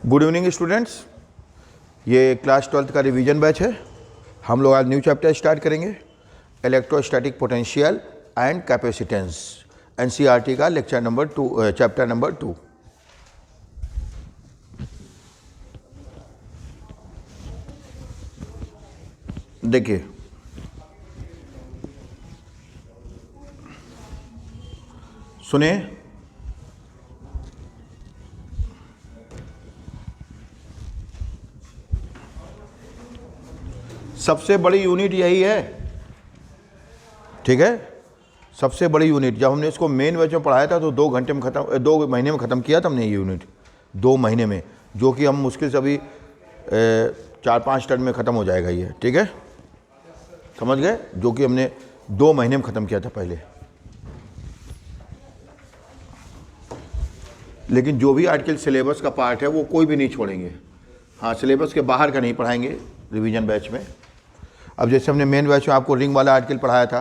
Good evening students, ये class 12th का revision batch है। हम लोग आज न्यू चैप्टर स्टार्ट करेंगे, electrostatic potential and capacitance, NCERT का लेक्चर नंबर 2, चैप्टर नंबर 2। देखिए, सुनिए, सबसे बड़ी यूनिट यही है, ठीक है। सबसे बड़ी यूनिट जब हमने इसको मेन बैच में पढ़ाया था तो 2 घंटे में ख़त्म, 2 महीने में ख़त्म किया था हमने ये यूनिट, 2 महीने में, जो कि हम मुश्किल से अभी 4-5 टर्म में ख़त्म हो जाएगा ये, ठीक है, समझ गए। जो कि हमने 2 महीने में ख़त्म किया था पहले। लेकिन जो भी आर्टिकल सिलेबस का पार्ट है वो कोई भी नहीं छोड़ेंगे। हाँ, सिलेबस के बाहर का नहीं पढ़ाएंगे रिवीजन बैच में। अब जैसे हमने मेन बैच में आपको रिंग वाला आर्टिकल पढ़ाया था,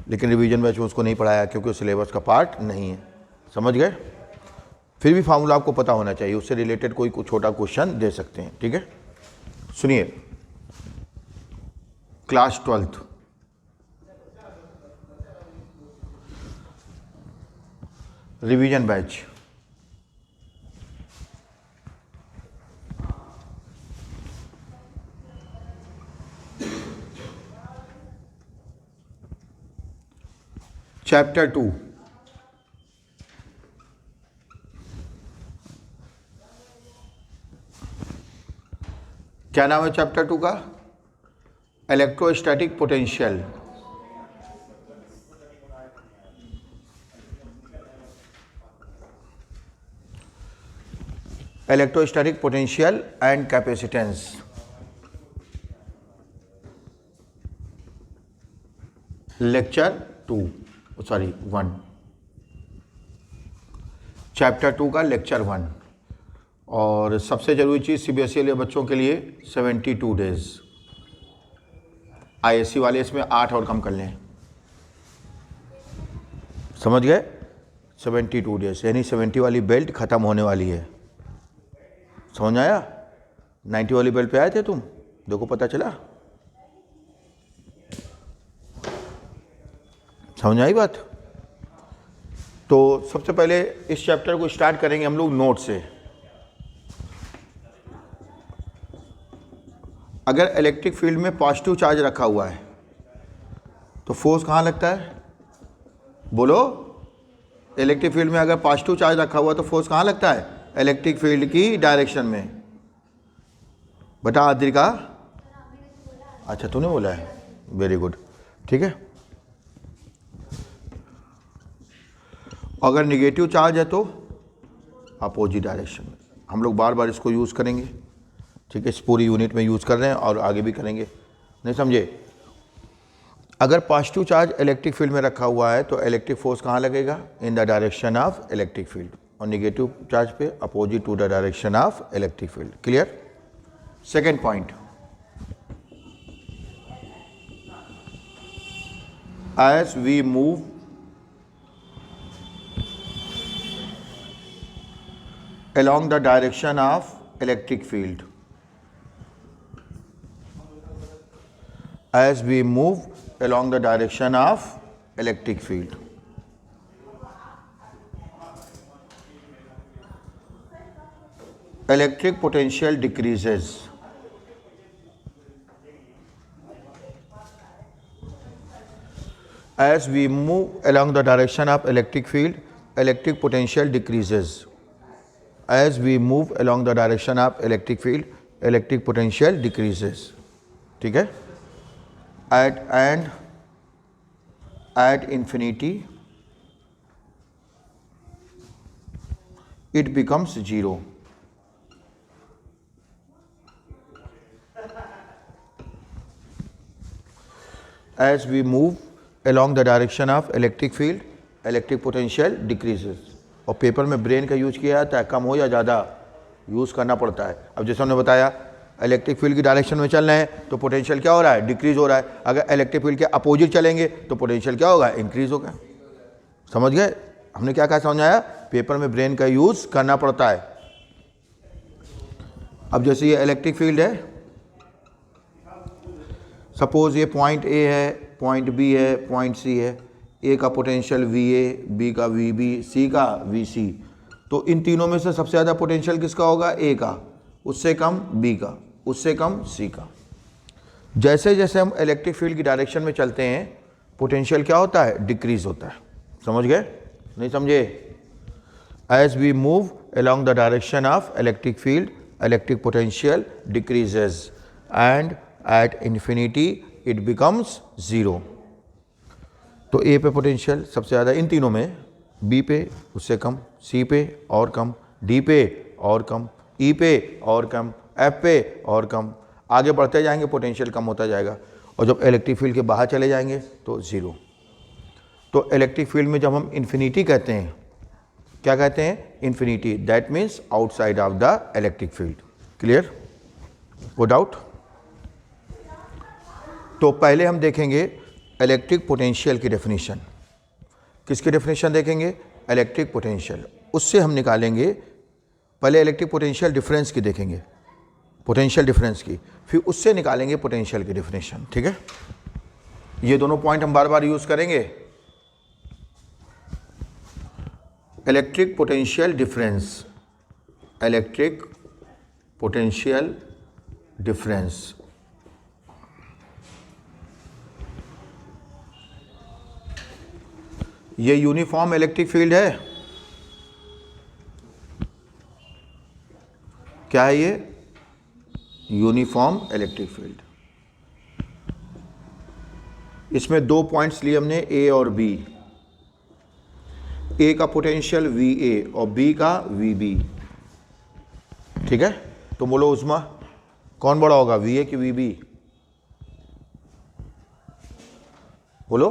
लेकिन रिवीजन बैच में उसको नहीं पढ़ाया क्योंकि सिलेबस का पार्ट नहीं है, समझ गए। फिर भी फार्मूला आपको पता होना चाहिए, उससे रिलेटेड कोई छोटा क्वेश्चन दे सकते हैं, ठीक है। सुनिए, class 12th revision batch, chapter 2, क्या नाम है चैप्टर 2 का? Electrostatic potential. Electrostatic potential and capacitance. Lecture 1, chapter 2 का लेक्चर 1। और सबसे ज़रूरी चीज़ सीबीएसई वाले बच्चों के लिए 72 डेज, आईएससी वाले इसमें 8 और कम कर लें, समझ गए। 72 डेज यानी 70 वाली बेल्ट ख़त्म होने वाली है, समझ आया। 90 वाली बेल्ट पे आए थे तुम, देखो पता चला, समझ आई बात। तो सबसे पहले इस चैप्टर को स्टार्ट करेंगे हम लोग नोट से। अगर इलेक्ट्रिक फील्ड में पॉजिटिव चार्ज रखा हुआ है तो फोर्स कहाँ लगता है? बोलो, इलेक्ट्रिक फील्ड में अगर पॉजिटिव चार्ज रखा हुआ है तो फोर्स कहाँ लगता है? इलेक्ट्रिक फील्ड की डायरेक्शन में। बता आद्रिका, अच्छा तूने बोला है, वेरी गुड, ठीक है। अगर निगेटिव चार्ज है तो अपोजिट डायरेक्शन में। हम लोग बार बार इसको यूज़ करेंगे, ठीक है। इस पूरी यूनिट में यूज़ कर रहे हैं और आगे भी करेंगे, नहीं समझे। अगर पॉजिटिव चार्ज इलेक्ट्रिक फील्ड में रखा हुआ है तो इलेक्ट्रिक फोर्स कहाँ लगेगा? In the direction of electric field. और निगेटिव चार्ज पे opposite to the direction of electric field. Clear? Second point, as we move along the direction of electric field, as we move along the direction of electric field, electric potential decreases. As we move along the direction of electric field, electric potential decreases. As we move along the direction of electric field, electric potential decreases, ठीक है। At infinity it becomes 0. As we move along the direction of electric field, electric potential decreases. और paper में brain का use किया जाता है, कम हो या ज़्यादा यूज़ करना पड़ता है। अब जैसे हमने बताया, इलेक्ट्रिक फील्ड की डायरेक्शन में चल रहे हैं तो पोटेंशियल क्या हो रहा है? डिक्रीज हो रहा है। अगर इलेक्ट्रिक फील्ड के अपोजिट चलेंगे तो पोटेंशियल क्या होगा? इंक्रीज होगा। समझ गए? हमने क्या कहा, समझ आया? पेपर में ब्रेन का यूज़ करना पड़ता है, अब जैसे ये इलेक्ट्रिक फील्ड है, सपोज ये पॉइंट ए है, पॉइंट बी है, पॉइंट सी है, ए का पोटेंशियल वी ए, बी का वी बी, सी का वी सी। तो इन तीनों में से सबसे ज़्यादा पोटेंशियल किसका होगा? ए का, उससे कम बी का, उससे कम सी का। जैसे जैसे हम इलेक्ट्रिक फील्ड की डायरेक्शन में चलते हैं पोटेंशियल क्या होता है? डिक्रीज होता है। समझ गए? नहीं समझे? As we move along the direction of electric field, electric potential decreases and at infinity it becomes zero। तो A पे पोटेंशियल सबसे ज़्यादा इन तीनों में, B पे उससे कम, C पे और कम, D पे और कम, E पे और कम, F पे और कम। आगे बढ़ते जाएंगे पोटेंशियल कम होता जाएगा और जब इलेक्ट्रिक फील्ड के बाहर चले जाएंगे तो ज़ीरो। तो इलेक्ट्रिक फील्ड में जब हम इन्फिनिटी कहते हैं, क्या कहते हैं? Infinity, that means outside of the electric field. Clear? No doubt? तो पहले हम देखेंगे इलेक्ट्रिक पोटेंशियल की डेफिनेशन। किसकी डेफिनेशन देखेंगे? Electric potential. उससे हम निकालेंगे, पहले इलेक्ट्रिक पोटेंशियल डिफरेंस की देखेंगे, पोटेंशियल डिफरेंस की, फिर उससे निकालेंगे पोटेंशियल की डेफिनेशन। ठीक है? ये दोनों पॉइंट हम बार बार यूज करेंगे। Electric potential difference, electric potential difference. ये यूनिफॉर्म इलेक्ट्रिक फील्ड है। क्या है ये? Uniform electric field. इसमें दो पॉइंट्स लिए हमने, ए और बी। ए का पोटेंशियल वी ए और बी का वी बी। ठीक है? तो बोलो उस्मा, कौन बड़ा होगा, वी ए कि वी बी? बोलो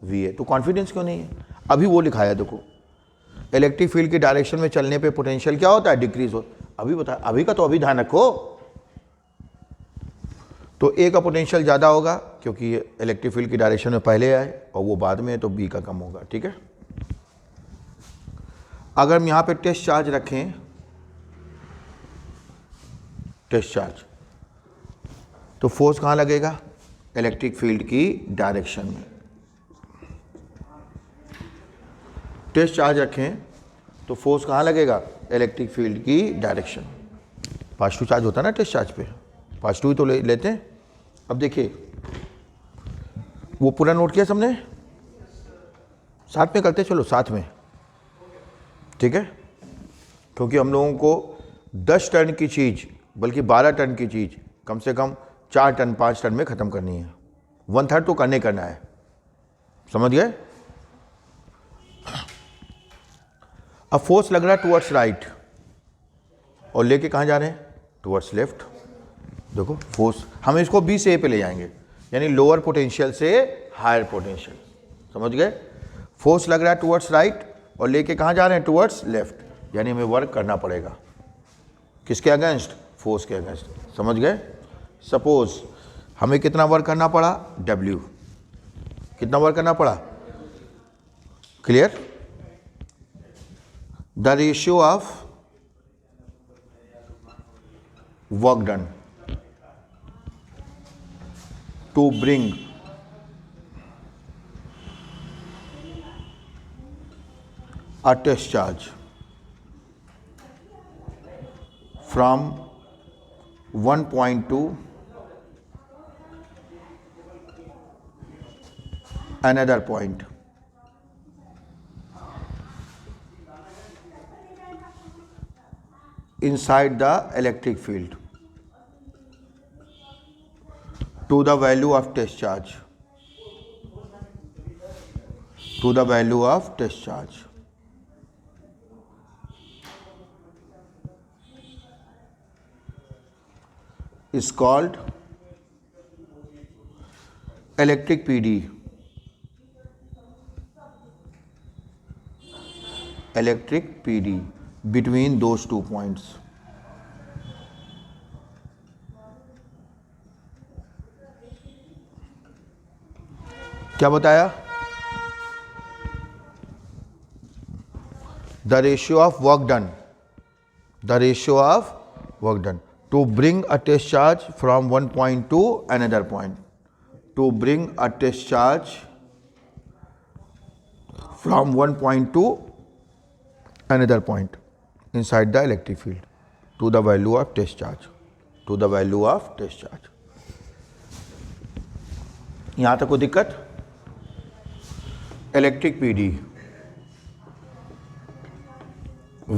वी ए। तो कॉन्फिडेंस क्यों नहीं है? अभी वो लिखाया देखो, इलेक्ट्रिक फील्ड की डायरेक्शन में चलने पे पोटेंशियल क्या होता है? डिक्रीज होता है। अभी बता, अभी का तो अभी ध्यान रखो। तो ए का पोटेंशियल ज़्यादा होगा क्योंकि ये इलेक्ट्रिक फील्ड की डायरेक्शन में पहले आए और वो बाद में है, तो बी का कम होगा। ठीक है? अगर हम यहाँ पे टेस्ट चार्ज रखें, टेस्ट चार्ज, तो फोर्स कहाँ लगेगा? इलेक्ट्रिक फील्ड की डायरेक्शन में। टेस्ट चार्ज रखें तो फोर्स कहाँ लगेगा? इलेक्ट्रिक फील्ड की डायरेक्शन। पॉजिटिव चार्ज होता है ना टेस्ट चार्ज पे, पॉजिटिव ही तो लेते हैं। अब देखिए, वो पूरा नोट किया सबने? साथ में करते चलो, साथ में। ठीक है? क्योंकि हम लोगों को 10 टन की चीज़, बल्कि 12 टन की चीज़ कम से कम 4 टन 5 टन में ख़त्म करनी है। 1/3 तो करना है। समझ गए? अब फोर्स लग रहा है टुवर्ड्स राइट और लेके कहाँ जा रहे हैं? Towards left. देखो फोर्स, हम इसको बी से ए पे ले जाएंगे, यानी लोअर पोटेंशियल से हायर पोटेंशियल। समझ गए? फोर्स लग रहा है टुवर्ड्स राइट और लेके कहाँ जा रहे हैं? Towards left. यानी हमें वर्क करना पड़ेगा किसके अगेंस्ट? फोर्स के अगेंस्ट। समझ गए? सपोज हमें कितना वर्क करना पड़ा? W। कितना वर्क करना पड़ा? Clear? The ratio of work done to bring a test charge from one point to another point inside the electric field to the value of test charge, to the value of test charge is called electric PD, electric PD between those 2 points. क्या बताया? The ratio of work done, the ratio of work done to bring a test charge from one point to another point. To bring a test charge from one point to another point inside the electric field to the value of test charge. To the value of test charge. यहां तक कोई दिक्कत? Electric PD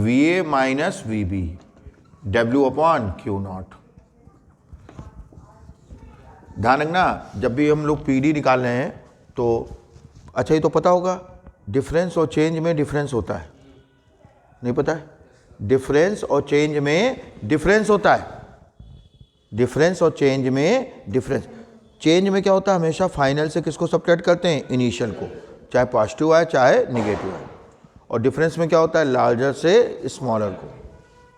VA minus VB W upon Q not. ध्यान रखना, जब भी हम लोग PD निकाल रहे हैं तो अच्छा, ये तो पता होगा डिफरेंस और चेंज में डिफरेंस होता है, नहीं पता है? डिफरेंस और चेंज में डिफरेंस होता है। डिफरेंस और चेंज में डिफरेंस। चेंज में क्या होता है, हमेशा फाइनल से किसको सब्ट्रैक्ट करते हैं? इनिशियल को, चाहे पॉजिटिव आए चाहे निगेटिव आए। और डिफरेंस में क्या होता है? लार्जर से स्मॉलर को।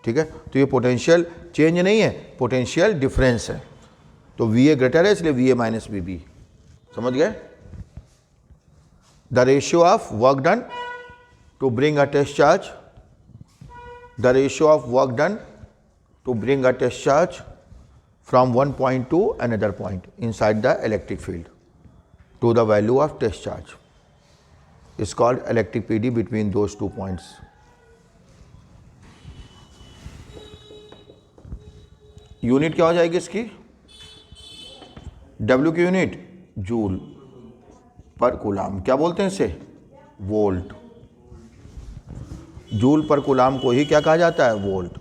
ठीक है, तो ये पोटेंशियल चेंज नहीं है, पोटेंशियल डिफरेंस है। तो VA ग्रेटर है, इसलिए VA माइनस VB। समझ गए? The ratio of work done to bring a test charge, the ratio of work done to bring a test charge from one point to another point inside the electric field to the value of test charge is called electric PD between those 2 points. Unit क्या हो जाएगी इसकी? W की unit joule पर coulomb. क्या बोलते हैं इसे? वोल्ट। जूल पर कूलाम को ही क्या कहा जाता है? Volt.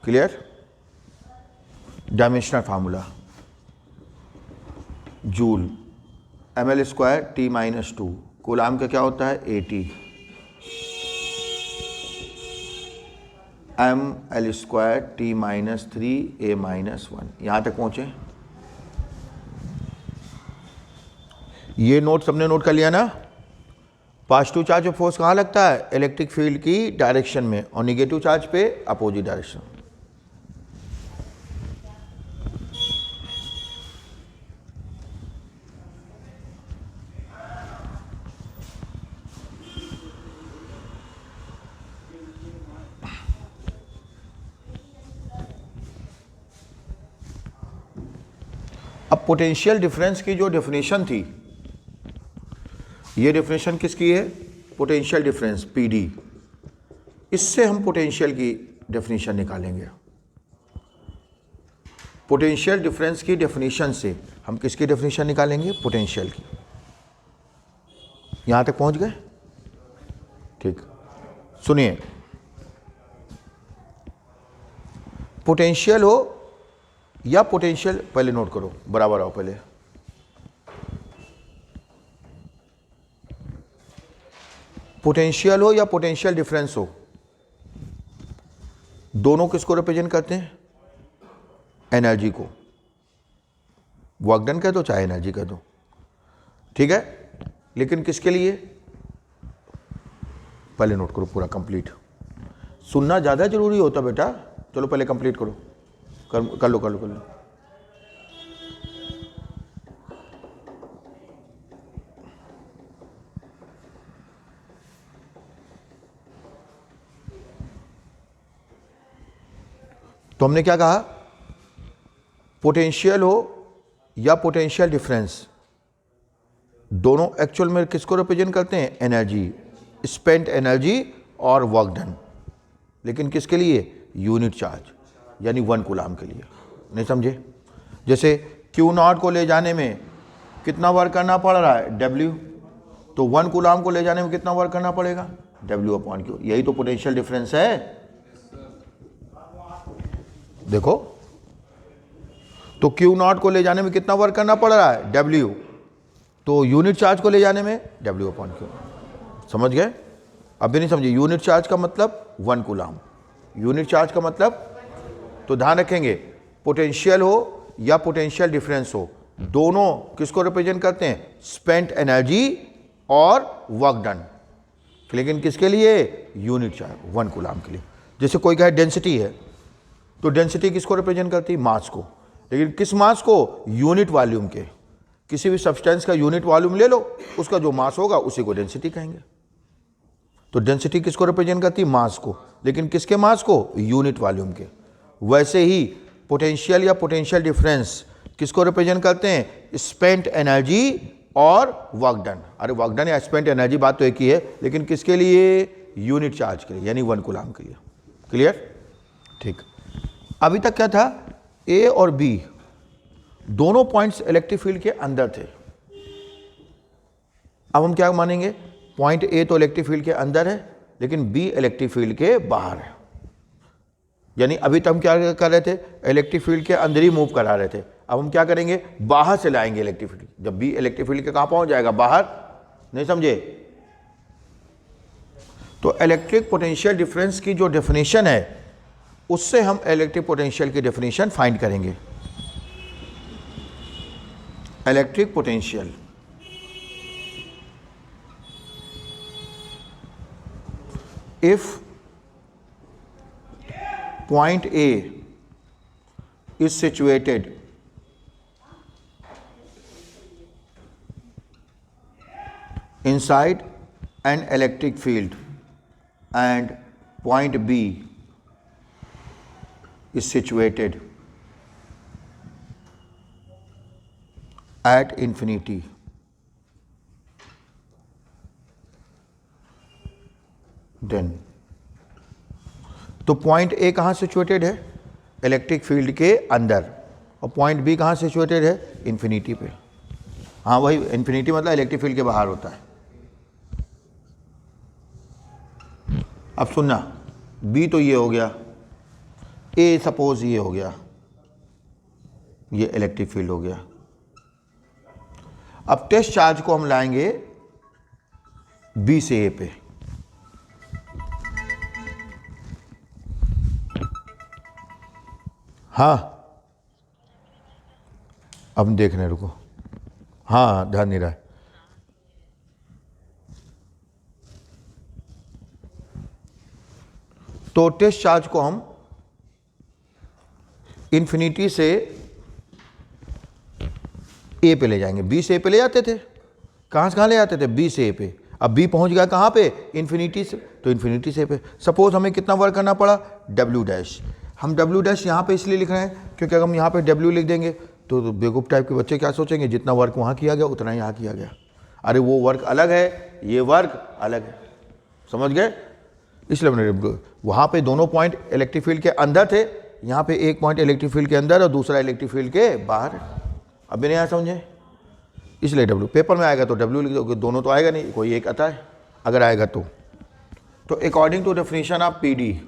Clear? Dimensional formula joule ml square T minus 2, coulomb का क्या होता है? AT ml square T minus 3 A minus 1। यहां तक पहुंचे? ये नोट सबने नोट कर लिया ना? पॉजिटिव चार्ज और फोर्स कहाँ लगता है? इलेक्ट्रिक फील्ड की डायरेक्शन में, और निगेटिव चार्ज पे अपोजिट डायरेक्शन। अब पोटेंशियल डिफरेंस की जो डेफिनेशन थी, ये डेफिनेशन किसकी है? Potential difference PD। इससे हम पोटेंशियल की डेफिनेशन निकालेंगे। पोटेंशियल डिफरेंस की डेफिनेशन से हम किसकी डेफिनेशन निकालेंगे? पोटेंशियल की। यहां तक पहुंच गए? ठीक, सुनिए। पोटेंशियल हो या पोटेंशियल, पहले नोट करो, बराबर आओ पहले। पोटेंशियल हो या पोटेंशियल डिफरेंस हो, दोनों किसको रिप्रेजेंट करते हैं? एनर्जी को। वर्क डन कह दो चाहे एनर्जी कह दो, ठीक है? लेकिन किसके लिए? पहले नोट करो पूरा कंप्लीट। सुनना ज़्यादा जरूरी होता बेटा। चलो पहले कंप्लीट करो, कर लो। तो हमने क्या कहा? पोटेंशियल हो या पोटेंशियल डिफरेंस, दोनों एक्चुअल में किसको रिप्रेजेंट करते हैं? एनर्जी, स्पेंट एनर्जी और वर्क डन। लेकिन किसके लिए? यूनिट चार्ज, यानी 1 कूलाम के लिए। नहीं समझे? जैसे Q नॉट को ले जाने में कितना वर्क करना पड़ रहा है? W। तो 1 कूलाम को ले जाने में कितना वर्क करना पड़ेगा? W upon Q। यही तो पोटेंशियल डिफरेंस है। देखो, तो Q नॉट को ले जाने में कितना वर्क करना पड़ रहा है? W। तो यूनिट चार्ज को ले जाने में W अपॉन Q। समझ गए? अभी नहीं समझे? यूनिट चार्ज का मतलब 1 कूलाम, यूनिट चार्ज का मतलब। तो ध्यान रखेंगे, पोटेंशियल हो या पोटेंशियल डिफरेंस हो, दोनों किसको रिप्रेजेंट करते हैं? स्पेंट एनर्जी और वर्क डन। लेकिन किसके लिए? यूनिट चार्ज, 1 कूलाम के लिए। जैसे कोई कहे डेंसिटी है, तो डेंसिटी किसको रिप्रेजेंट करती है? मास को। लेकिन किस मास को? यूनिट वॉल्यूम के। किसी भी सब्सटेंस का यूनिट वॉल्यूम ले लो, उसका जो मास होगा उसी को डेंसिटी कहेंगे। तो डेंसिटी किसको रिप्रेजेंट करती है? मास को। लेकिन किसके मास को? यूनिट वॉल्यूम के। वैसे ही पोटेंशियल या पोटेंशियल डिफरेंस किसको रिप्रेजेंट करते हैं? स्पेंट एनर्जी और वर्क डन। अरे वर्क डन या स्पेंट एनर्जी बात तो एक ही है, लेकिन किसके लिए? यूनिट चार्ज के लिए, यानी 1 कूलम्ब के लिए। क्लियर? ठीक। अभी तक क्या था? ए और बी दोनों पॉइंट्स इलेक्ट्रिक फील्ड के अंदर थे। अब हम क्या मानेंगे? पॉइंट ए तो इलेक्ट्रिक फील्ड के अंदर है, लेकिन बी इलेक्ट्रिक फील्ड के बाहर है। यानी अभी तक हम क्या कर रहे थे? इलेक्ट्रिक फील्ड के अंदर ही मूव करा रहे थे। अब हम क्या करेंगे? बाहर से लाएंगे इलेक्ट्रिक फील्ड। जब बी इलेक्ट्रिक फील्ड के कहां पहुंच जाएगा? बाहर। नहीं समझे? तो इलेक्ट्रिक पोटेंशियल डिफरेंस की जो डेफिनेशन है, उससे हम इलेक्ट्रिक पोटेंशियल की डेफिनेशन फाइंड करेंगे। Electric potential, if point A is situated inside an electric field and point B is situated at infinity, then तो पॉइंट ए कहाँ सिचुएटेड है? इलेक्ट्रिक फील्ड के अंदर। और पॉइंट बी कहाँ सिचुएटेड है? इन्फिनिटी पे। हाँ वही, इन्फिनिटी मतलब इलेक्ट्रिक फील्ड के बाहर होता है। अब सुनना, बी तो ये हो गया, ए सपोज ये हो गया, ये इलेक्ट्रिक फील्ड हो गया। अब टेस्ट चार्ज को हम लाएंगे बी से ए पे। हाँ अब हम देख रहे हैं, रुको। हाँ ध्यान नहीं रहा है। तो टेस्ट चार्ज को हम इन्फिनिटी से ए पे ले जाएंगे। बी से ए पे ले जाते थे, कहाँ से कहाँ ले जाते थे? बी से ए पे। अब बी पहुंच गया कहाँ पे? इन्फिनिटी से, तो इन्फिनिटी से ए पे। सपोज हमें कितना वर्क करना पड़ा? W dash. हम डब्ल्यू डैश यहाँ पे इसलिए लिख रहे हैं क्योंकि अगर हम यहाँ पे डब्ल्यू लिख देंगे तो बेवकूफ़ टाइप के बच्चे क्या सोचेंगे? जितना वर्क वहाँ किया गया उतना यहाँ किया गया। अरे वो वर्क अलग है, ये वर्क अलग है। समझ गए? इसलिए हमने वहाँ पे दोनों पॉइंट इलेक्ट्रिक फील्ड के अंदर थे, यहाँ पे एक पॉइंट इलेक्ट्रिक फील्ड के अंदर और दूसरा इलेक्ट्रिक फील्ड के बाहर। अभी नहीं आया समझे? इसलिए डब्ल्यू। पेपर में आएगा तो डब्ल्यू लिख दो, दोनों तो आएगा नहीं, कोई एक आता है अगर आएगा तो। According to definition of P D,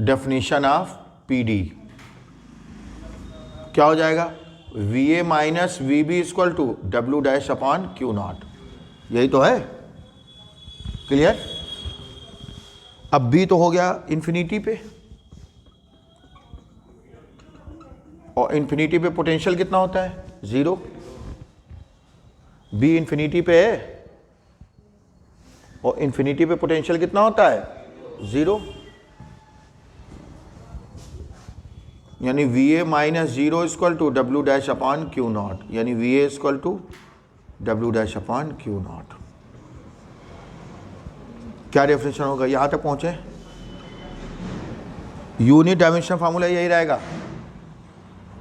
definition of P D क्या हो जाएगा? V A minus V B equal to W dash upon Q nought. यही तो है। क्लियर? अब बी तो हो गया इन्फिनिटी पे, और इन्फिनिटी पे पोटेंशियल कितना होता है? 0। बी इन्फिनिटी पे है और इन्फिनिटी पे पोटेंशियल कितना होता है? 0। यानी V A minus 0 equal to W dash upon Q naught, यानी V A equal to W dash upon Q naught. क्या डेफिनेशन होगा? यहां तक पहुंचे? यूनिट डायमेंशन फार्मूला यही रहेगा,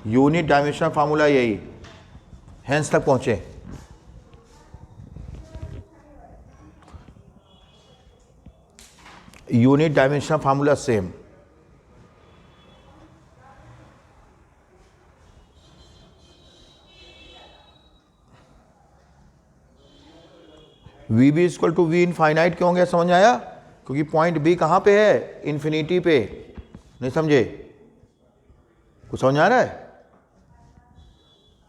यूनिट डायमेंशन फार्मूला यही, हेंस तक पहुंचे। Unit dimension formula same. V B equal to V infinite क्यों हो गया? समझ आया? क्योंकि पॉइंट बी कहां पे है? इन्फिनिटी पे। नहीं समझे? कुछ समझ आ रहा है?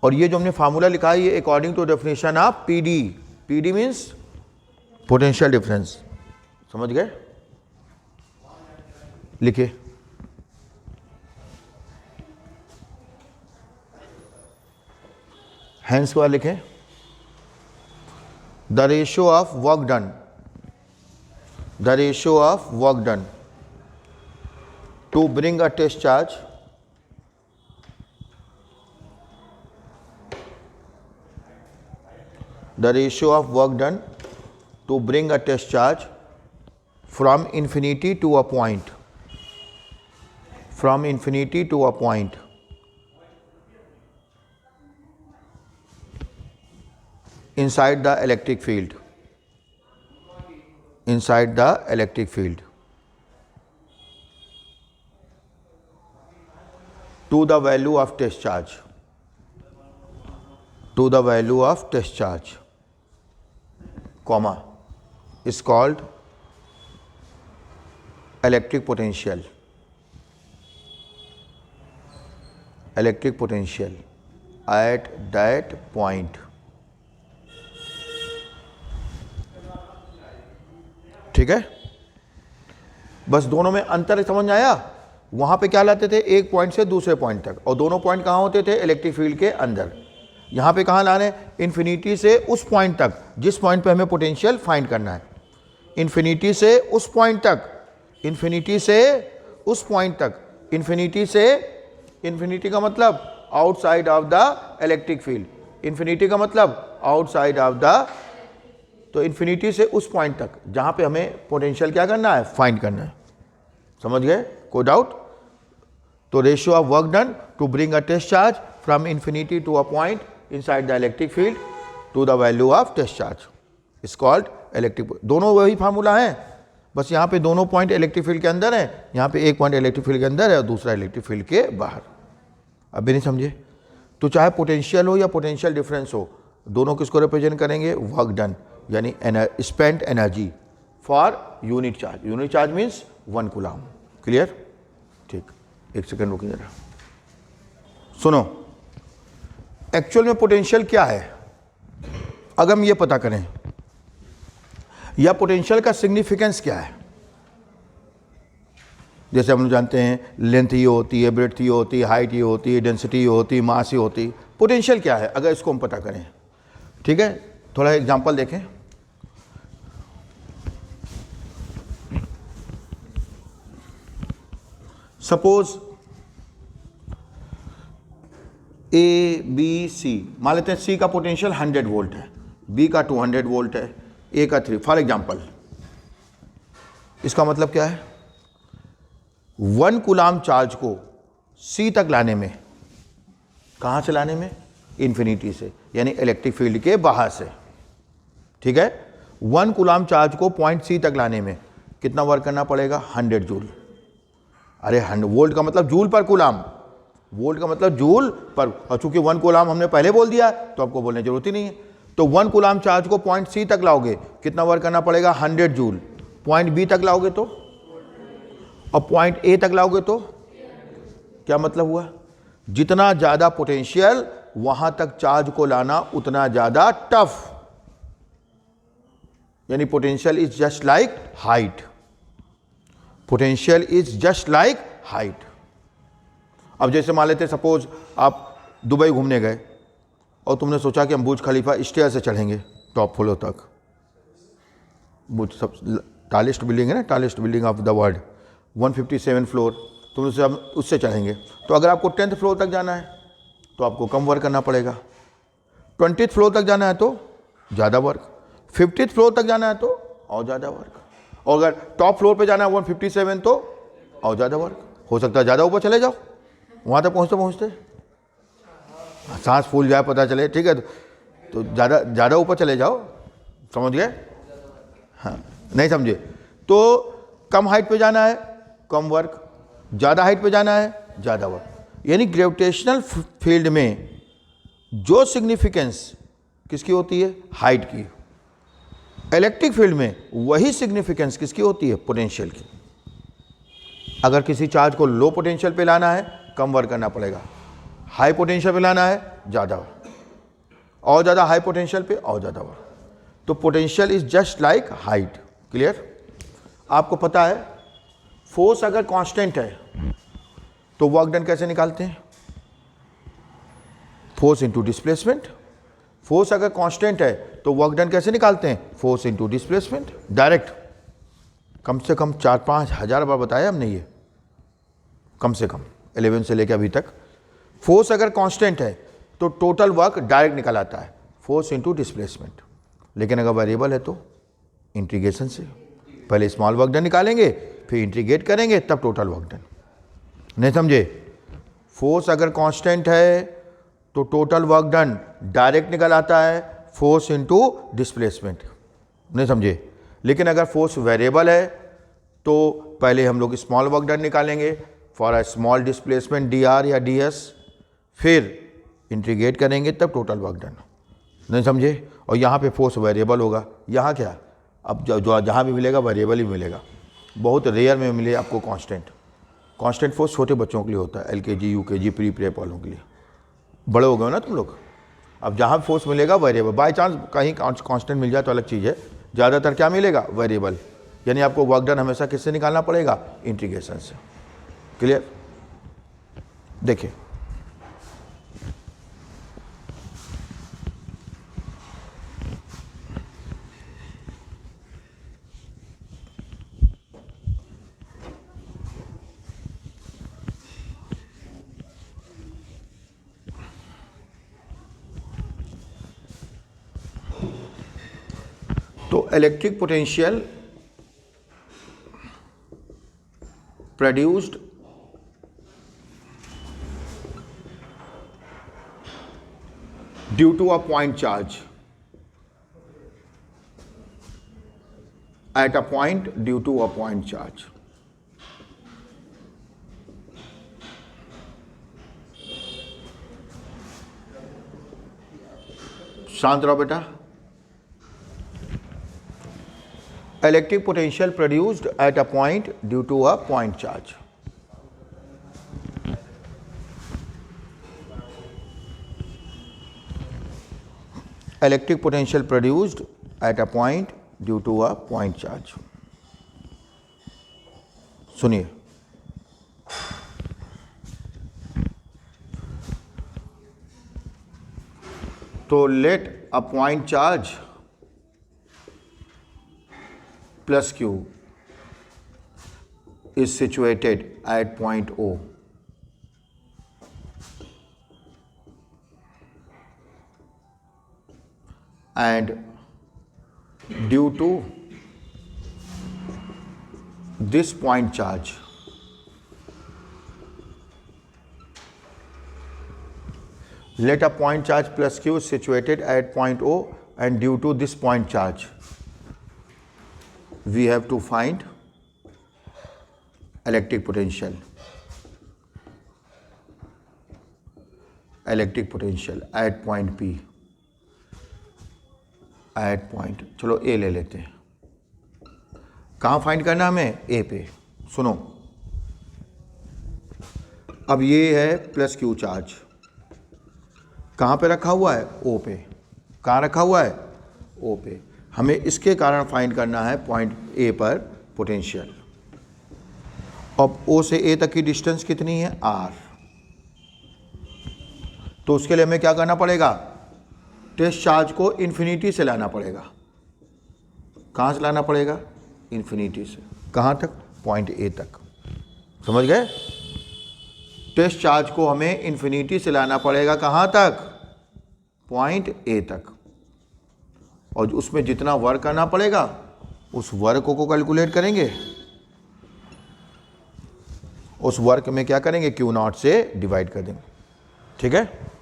और ये जो हमने फार्मूला लिखा है ये according to definition of P D. P D means potential difference. समझ गए? लिखे। हैंस के बाद लिखें the ratio of work done, the ratio of work done to bring a test charge the ratio of work done to bring a test charge from infinity to a point, from infinity to a point inside the electric field, inside the electric field, to the value of test charge, to the value of test charge, comma, is called electric potential. Electric potential at that point. ठीक है, बस दोनों में अंतर समझ में आया। वहां पे क्या लाते थे, एक पॉइंट से दूसरे पॉइंट तक, और दोनों पॉइंट कहाँ होते थे, इलेक्ट्रिक फील्ड के अंदर। यहां पे कहाँ लाने, इन्फिनिटी से उस पॉइंट तक जिस पॉइंट पे हमें पोटेंशियल फाइंड करना है। इन्फिनिटी से उस पॉइंट तक, इन्फिनिटी से उस पॉइंट तक, इन्फिनिटी से, इन्फिनिटी का मतलब outside of the electric field, infinity का मतलब आउटसाइड ऑफ द, तो इन्फिनिटी से उस पॉइंट तक जहां पे हमें पोटेंशियल क्या करना है, फाइंड करना है। समझ गए, कोई डाउट? तो ratio of work done to bring a test charge from infinity to a point inside the electric field to the value of test charge is called electric. दोनों वही फार्मूला है, बस यहाँ पे दोनों पॉइंट इलेक्ट्रिक फील्ड के अंदर है, यहाँ पे एक पॉइंट इलेक्ट्रिक फील्ड के अंदर है और दूसरा इलेक्ट्रिक फील्ड के बाहर। अब भी नहीं समझे? तो चाहे पोटेंशियल हो या पोटेंशियल डिफरेंस हो, दोनों किसको रिप्रेजेंट करेंगे, वर्क डन, यानी spent energy for unit charge. Unit charge means 1 coulomb. Clear? ठीक, एक सेकंड रुकिए जरा, सुनो। एक्चुअल में पोटेंशियल क्या है, अगर हम ये पता करें, या पोटेंशियल का सिग्निफिकेंस क्या है। जैसे हम लोग जानते हैं लेंथ ये होती है, ब्रेड्थ ये होती है, हाइट ये होती है, डेंसिटी ये होती है, मास ये होती है। पोटेंशियल क्या है, अगर इसको हम पता करें। ठीक है, थोड़ा एग्जांपल देखें। सपोज ए बी सी, मान लेते हैं सी का पोटेंशियल 100 वोल्ट है, बी का 200 वोल्ट है, ए का 3, फॉर एग्जांपल। इसका मतलब क्या है, 1 कूलम चार्ज को सी तक लाने में, कहां से लाने में, इन्फिनिटी से, यानी इलेक्ट्रिक फील्ड के बाहर से। ठीक है, 1 कूलम चार्ज को पॉइंट सी तक लाने में कितना वर्क करना पड़ेगा, 100 जूल। अरे 100 वोल्ट का मतलब जूल पर कूलम, वोल्ट का मतलब जूल पर, और चूंकि 1 कूलम हमने पहले बोल दिया तो आपको बोलने की जरूरत ही नहीं है। तो 1 कूलम चार्ज को पॉइंट सी तक लाओगे, कितना वर्क करना पड़ेगा, 100 जूल। पॉइंट बी तक लाओगे तो, और पॉइंट ए तक लाओगे तो, क्या मतलब हुआ, जितना ज्यादा पोटेंशियल वहां तक चार्ज को लाना उतना ज्यादा टफ। यानी potential is just like height, potential is just like height. अब जैसे मान लेते सपोज आप दुबई घूमने गए और तुमने सोचा कि हम बुर्ज खलीफा स्टेयर से चढ़ेंगे टॉप फ्लोर तक। बुर्ज सब टालेस्ट बिल्डिंग है ना, tallest building of the world, 157 floor, तुम उससे चढ़ेंगे। तो अगर आपको 10th फ्लोर तक जाना है तो आपको कम वर्क करना पड़ेगा, 20th फ्लोर तक जाना है तो ज़्यादा वर्क, 50th फ्लोर तक जाना है तो और ज़्यादा वर्क, और अगर टॉप फ्लोर पे जाना है 157 तो और ज़्यादा वर्क। हो सकता है ज़्यादा ऊपर चले जाओ, वहाँ तक पहुँचते पहुँचते सांस फूल जाए, पता चले। ठीक है, तो ज़्यादा ऊपर चले जाओ, समझ गए? हाँ, नहीं समझे तो कम हाइट पे जाना है कम वर्क, ज़्यादा हाइट पे जाना है ज़्यादा वर्क। यानी ग्रेविटेशनल फील्ड में जो सिग्निफिकेंस किसकी होती है, हाइट की। इलेक्ट्रिक फील्ड में वही सिग्निफिकेंस किसकी होती है, पोटेंशियल की। अगर किसी चार्ज को लो पोटेंशियल पे लाना है कम वर्क करना पड़ेगा, हाई पोटेंशियल पे लाना है ज़्यादा वर्क, और ज़्यादा हाई पोटेंशियल पे और ज़्यादा वर्क। तो potential is just like height. Clear? आपको पता है फोर्स अगर कांस्टेंट है तो वर्क डन कैसे निकालते हैं, फोर्स इनटू डिस्प्लेसमेंट। फोर्स अगर कांस्टेंट है तो वर्क डन कैसे निकालते हैं, फोर्स इनटू डिस्प्लेसमेंट, डायरेक्ट। कम से कम 4-5 हज़ार बार बताया हमने ये, कम से कम 11 से लेकर अभी तक। फोर्स अगर कांस्टेंट है तो टोटल वर्क डायरेक्ट निकल आता है, फोर्स इनटू डिस्प्लेसमेंट। लेकिन अगर वेरिएबल है तो इंटीग्रेशन से, पहले स्मॉल वर्क डन निकालेंगे फिर इंटीग्रेट करेंगे तब टोटल वर्क डन। नहीं समझे? फोर्स अगर कांस्टेंट है तो टोटल वर्क डन डायरेक्ट निकल आता है, फोर्स इनटू डिस्प्लेसमेंट। नहीं समझे? लेकिन अगर फोर्स वेरिएबल है तो पहले हम लोग स्मॉल वर्क डन निकालेंगे for a small displacement D R या डी एस, फिर इंटीग्रेट करेंगे तब टोटल वर्क डन। नहीं समझे? और यहाँ पे फोर्स वेरिएबल होगा। यहाँ क्या, अब जो जहाँ भी मिलेगा वेरिएबल ही मिलेगा, बहुत रेयर में मिले आपको कांस्टेंट। कांस्टेंट फोर्स छोटे बच्चों के लिए होता है, एलकेजी यूकेजी प्री प्रेप वालों के लिए। बड़े हो गए हो ना तुम लोग। अब जहाँ फोर्स मिलेगा वेरिएबल, बाय चांस कहीं कांस्टेंट मिल जाए तो अलग चीज़ है, ज़्यादातर क्या मिलेगा, वेरिएबल। यानी आपको वर्क डन हमेशा किससे निकालना पड़ेगा, इंटीग्रेशन से। क्लियर? देखिए तो electric potential produced due to a point charge at a point due to a point charge. शांत रहो बेटा। Electric potential produced at a point due to a point charge. Electric potential produced at a point due to a point charge. सुनिए, तो let a point charge plus Q is situated at point O and due to this point charge let a point charge plus q is situated at point O, and due to this point charge we have to find electric potential at point P, at point, चलो ए ले लेते हैं। कहाँ find करना हमें, ए पे। सुनो, अब ये है प्लस क्यू चार्ज, कहाँ पे रखा हुआ है, ओ पे। कहाँ रखा हुआ है, ओ पे। हमें इसके कारण फाइंड करना है पॉइंट ए पर पोटेंशियल। अब ओ से ए तक की डिस्टेंस कितनी है, आर। तो उसके लिए हमें क्या करना पड़ेगा, टेस्ट चार्ज को इन्फिनिटी से लाना पड़ेगा। कहाँ से लाना पड़ेगा, इन्फिनिटी से। कहाँ तक, पॉइंट ए तक। समझ गए? टेस्ट चार्ज को हमें इन्फिनिटी से लाना पड़ेगा, कहाँ तक, पॉइंट ए तक। और उसमें जितना वर्क करना पड़ेगा उस वर्क को कैलकुलेट करेंगे, उस वर्क में क्या करेंगे, क्यू नॉट से डिवाइड कर देंगे। ठीक है?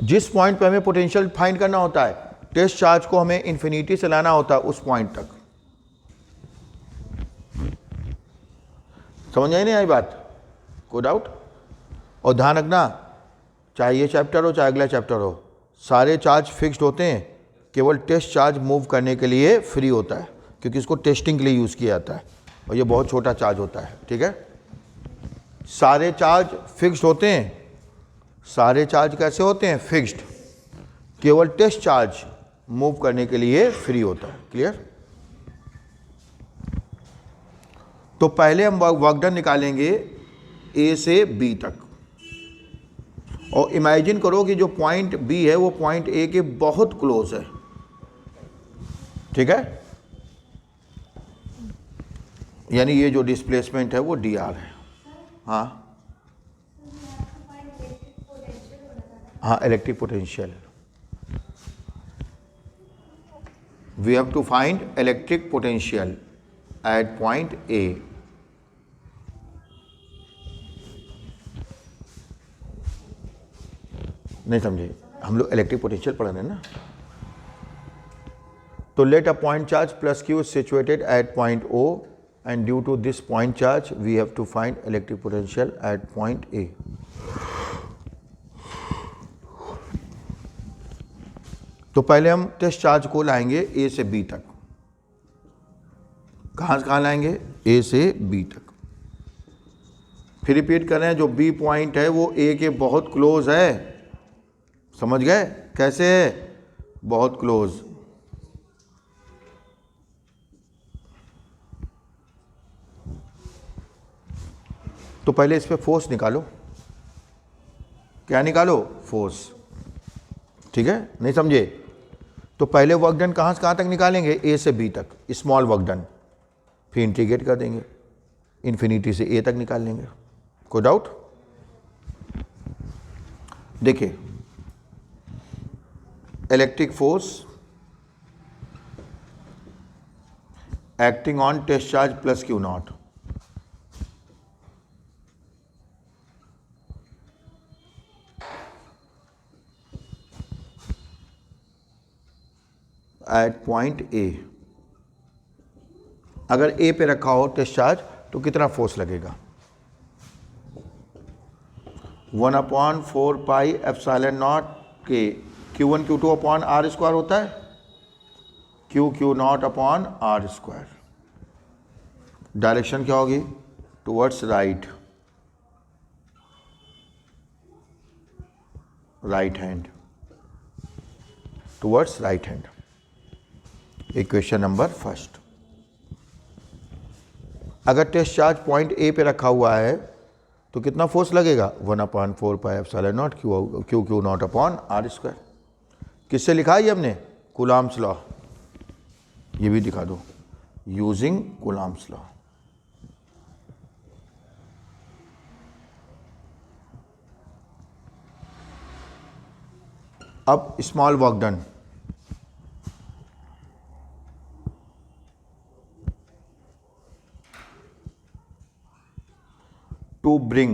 जिस पॉइंट पे हमें पोटेंशियल फाइंड करना होता है, टेस्ट चार्ज को हमें इन्फिनिटी से लाना होता है उस पॉइंट तक। समझ आई नहीं आई बात, कोई डाउट? और ध्यान रखना, चाहे ये चैप्टर हो चाहे अगला चैप्टर हो, सारे चार्ज फिक्स्ड होते हैं, केवल टेस्ट चार्ज मूव करने के लिए फ्री होता है, क्योंकि इसको टेस्टिंग के लिए यूज़ किया जाता है और ये बहुत छोटा चार्ज होता है। ठीक है? सारे चार्ज फिक्स्ड होते हैं। सारे चार्ज कैसे होते हैं, फिक्स्ड। केवल टेस्ट चार्ज मूव करने के लिए फ्री होता है। क्लियर? तो पहले हम वर्क डन निकालेंगे ए से बी तक, और इमेजिन करो कि जो पॉइंट बी है वो पॉइंट ए के बहुत क्लोज है। ठीक है? यानी ये जो डिस्प्लेसमेंट है वो डी आर है। हाँ हाँ, electric potential. We have to find electric potential at point A नहीं समझे, हम लोग इलेक्ट्रिक पोटेंशियल पढ़ रहे हैं ना। तो let a point charge plus Q situated at point O and due to this point charge we have to find electric potential at point A. तो पहले हम टेस्ट चार्ज को लाएंगे ए से बी तक। कहाँ से कहाँ लाएंगे? ए से बी तक। फिर रिपीट कर रहे हैं, जो बी पॉइंट है वो ए के बहुत क्लोज है। समझ गए कैसे है? बहुत क्लोज। तो पहले इस पे फोर्स निकालो। क्या निकालो? फोर्स। ठीक है, नहीं समझे? तो पहले वर्क डन कहाँ से कहाँ तक निकालेंगे? ए से बी तक, स्मॉल वर्क डन। फिर इंटीग्रेट कर देंगे, इन्फिनिटी से ए तक निकाल लेंगे। कोई डाउट? देखिए, electric force acting on test charge plus Q nought, at point A. अगर ए पे रखा हो टेस्ट चार्ज तो कितना फोर्स लगेगा? 1/4 पाई एप्सिलॉन नॉट के Q1 Q2 upon R square होता है, Q nought upon R square. Direction क्या होगी? Towards right, right hand, towards right hand. Equation number first. अगर टेस्ट चार्ज पॉइंट ए पे रखा हुआ है तो कितना फोर्स लगेगा? 1/4 pi epsilon nought Q nought upon R square. किससे लिखा है ये हमने? Coulomb's law. ये भी दिखा दो, यूजिंग कूलॉम्स लॉ। अब small work done. to bring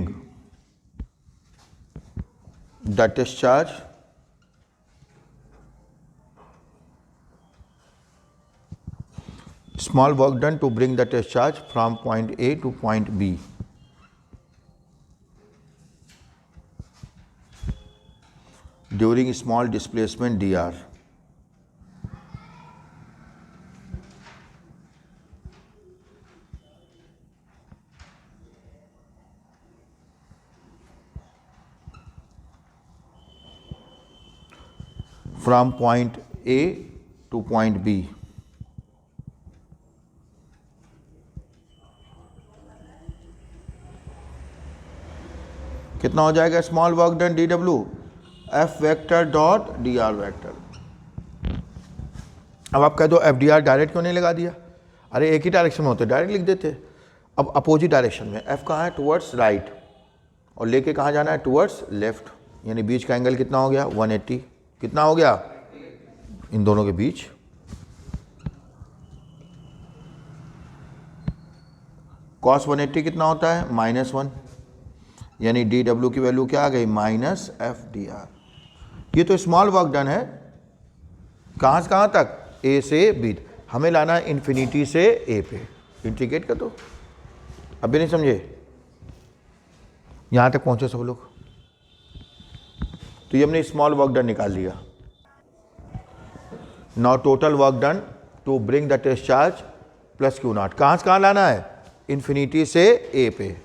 the test charge small work done to bring the test charge from point A to point B during small displacement dr. from point A to point B. कितना हो जाएगा small work done DW? F vector dot DR vector. अब आप कह दो FDR direct क्यों नहीं लगा दिया? अरे एक ही डायरेक्शन में होते, डायरेक्ट लिख देते। अब अपोजिट डायरेक्शन में F कहाँ है? टुवर्ड्स राइट, और लेके कहाँ जाना है? Towards left. यानी बीच का एंगल कितना हो गया? 180। कितना हो गया इन दोनों के बीच? cos 180 कितना होता है? -1। यानी DW की वैल्यू क्या आ गई? -FDR। ये तो स्मॉल वर्क डन है। कहाँ से कहाँ तक? A से B। हमें लाना है इन्फिनिटी से A पे। इंटीग्रेट कर दो। अभी नहीं समझे? यहाँ तक पहुँचे सब लोग? तो ये हमने स्मॉल वर्क डन निकाल लिया। Now total work done to bring the test charge plus Q nought. कहाँ से कहाँ लाना है? इन्फिनिटी से A पे।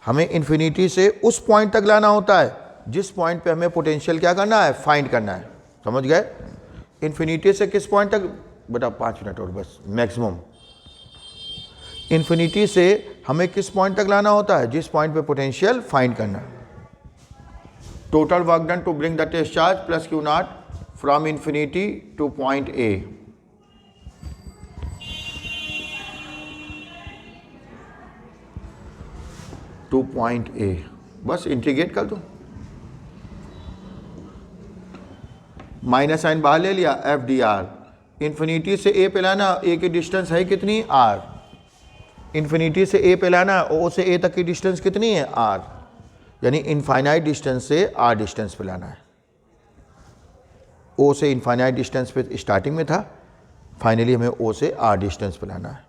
हमें इन्फिनिटी से उस पॉइंट तक लाना होता है जिस पॉइंट पे हमें पोटेंशियल क्या करना है? फाइंड करना है। समझ गए? इन्फिनिटी से किस पॉइंट तक? बेटा 5 मिनट और बस मैक्सिमम। इन्फिनिटी से हमें किस पॉइंट तक लाना होता है? जिस पॉइंट पे पोटेंशियल फाइंड करना है। Total work done to bring the test charge plus Q nought from infinity to point A। To point A। बस इंटीग्रेट कर दो। माइनस साइन बाहर ले लिया, FDR। इन्फिनिटी से A पे लाना, A की डिस्टेंस है कितनी? R। इन्फिनिटी से A पे लाना, O से A तक की डिस्टेंस कितनी है? R। यानी इनफाइनाइट डिस्टेंस से R डिस्टेंस पे लाना है। ओ से इनफाइनाइट डिस्टेंस पे स्टार्टिंग में था, फाइनली हमें ओ से आर डिस्टेंस पे लाना है।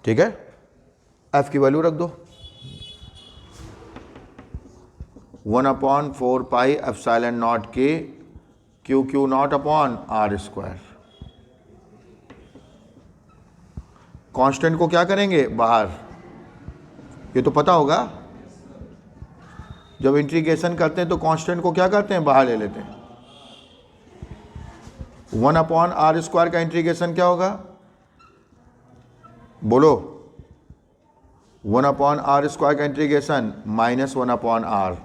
ठीक है, एफ की वैल्यू रख दो 1/4 पाई एप्सिलॉन नॉट के Q Q not upon R square. Constant को क्या करेंगे बाहर, ये तो पता होगा, जब इंटीग्रेशन करते हैं तो कांस्टेंट को क्या करते हैं बाहर ले लेते हैं। 1/r स्क्वायर का इंटीग्रेशन क्या होगा, बोलो, 1/r स्क्वायर का इंटीग्रेशन -1/r,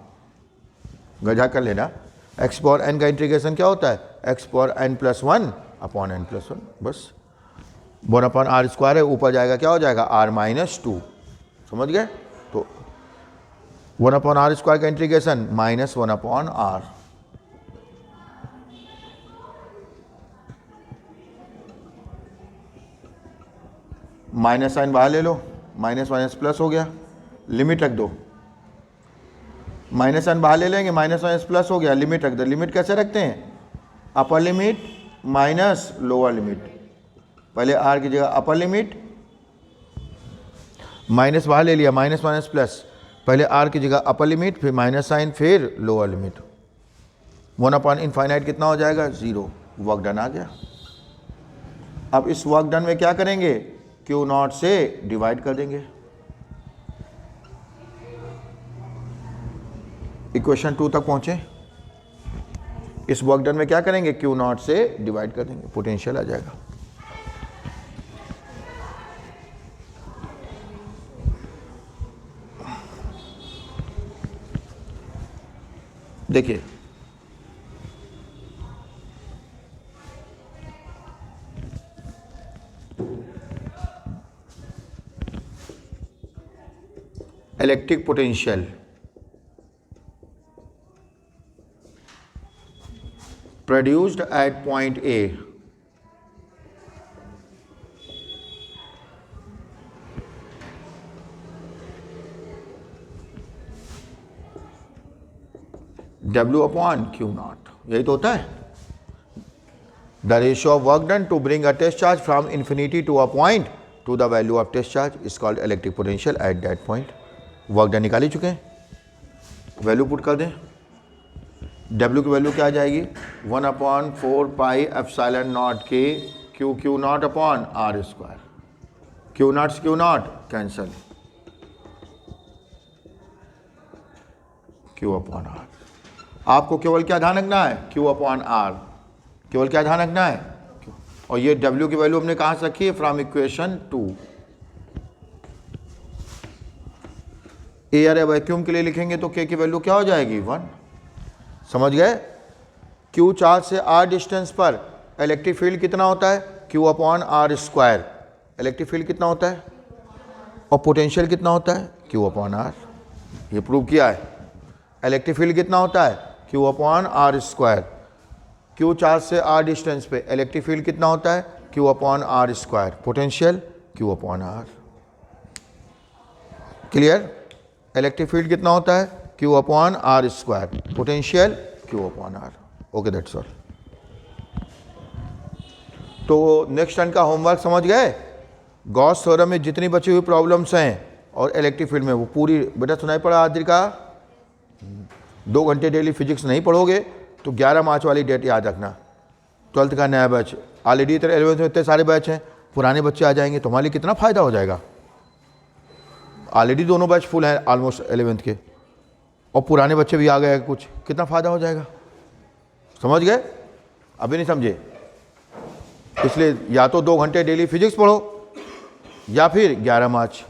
गजा कर लेना। x पावर n का इंटीग्रेशन क्या होता है, x पावर n+1/n+1, बस 1/r स्क्वायर है, ऊपर जाएगा क्या हो जाएगा r-2, समझ गए। तो 1/r स्क्वायर का इंटीग्रेशन -1/r, माइनस साइन बाहर ले लो, माइनस माइनस प्लस हो गया, लिमिट रख दो, माइनस साइन बाहर ले लेंगे, माइनस माइनस प्लस हो गया, लिमिट रख दो। लिमिट कैसे रखते हैं, upper limit minus lower limit, पहले आर की जगह अपर लिमिट, माइनस बाहर ले लिया, माइनस माइनस प्लस, पहले आर की जगह अपर लिमिट, फिर माइनस साइन, फिर लोअर लिमिट, 1/∞ कितना हो जाएगा 0, वर्क डन आ गया। अब इस वर्क डन में क्या करेंगे, क्यू नॉट से डिवाइड कर देंगे। इक्वेशन 2 तक पहुंचे, इस वर्क डन में क्या करेंगे, क्यू नॉट से डिवाइड कर देंगे, पोटेंशियल आ जाएगा। देखिए electric potential produced at point A W/Q0, यही तो होता है। The ratio of work done to bring a test charge from infinity to a point to the value of test charge is called electric potential at that point। Work done निकाल ही चुके हैं, value put कर दें। W की value क्या आ जाएगी, 1/4 pi epsilon not के Q Q not upon R square, Q naught से क्यू नॉट कैंसल, Q/R। आपको केवल क्या ध्यान रखना है, Q/R, केवल क्या ध्यान रखना है, और ये W की वैल्यू हमने कहाँ से रखी है, फ्रॉम इक्वेशन 2। एयर या वैक्यूम के लिए लिखेंगे तो K की वैल्यू क्या हो जाएगी 1, समझ गए। Q चार्ज से R डिस्टेंस पर इलेक्ट्रिक फील्ड कितना होता है, Q/R स्क्वायर, इलेक्ट्रिक फील्ड कितना होता है, और पोटेंशियल कितना होता है, Q/R, ये प्रूव किया है। इलेक्ट्रिक फील्ड कितना होता है, Q/R स्क्वायर, Q चार्ज से R डिस्टेंस पे इलेक्ट्रिक फील्ड कितना होता है, Q/R square, potential Q/R। Clear, electric field कितना होता है, Q/R square, potential Q/R। Okay, that's all. तो नेक्स्ट टर्न का होमवर्क समझ गए। गॉस थ्योरम में जितनी बची हुई प्रॉब्लम्स हैं और इलेक्ट्रिक फील्ड में वो पूरी, बेटा सुनाई पड़ा आदिर का, 2 घंटे डेली फिजिक्स नहीं पढ़ोगे तो 11 मार्च वाली डेट याद रखना। 12th का नया बैच, ऑलरेडी तेरे 11th में इतने सारे बैच हैं, पुराने बच्चे आ जाएंगे तो हमारे लिए कितना फ़ायदा हो जाएगा। ऑलरेडी दोनों बैच फुल हैं ऑलमोस्ट 11th के, और पुराने बच्चे भी आ गए कुछ, कितना फ़ायदा हो जाएगा, समझ गए। अभी नहीं समझे, इसलिए या तो 2 घंटे डेली फिजिक्स पढ़ो या फिर 11 मार्च।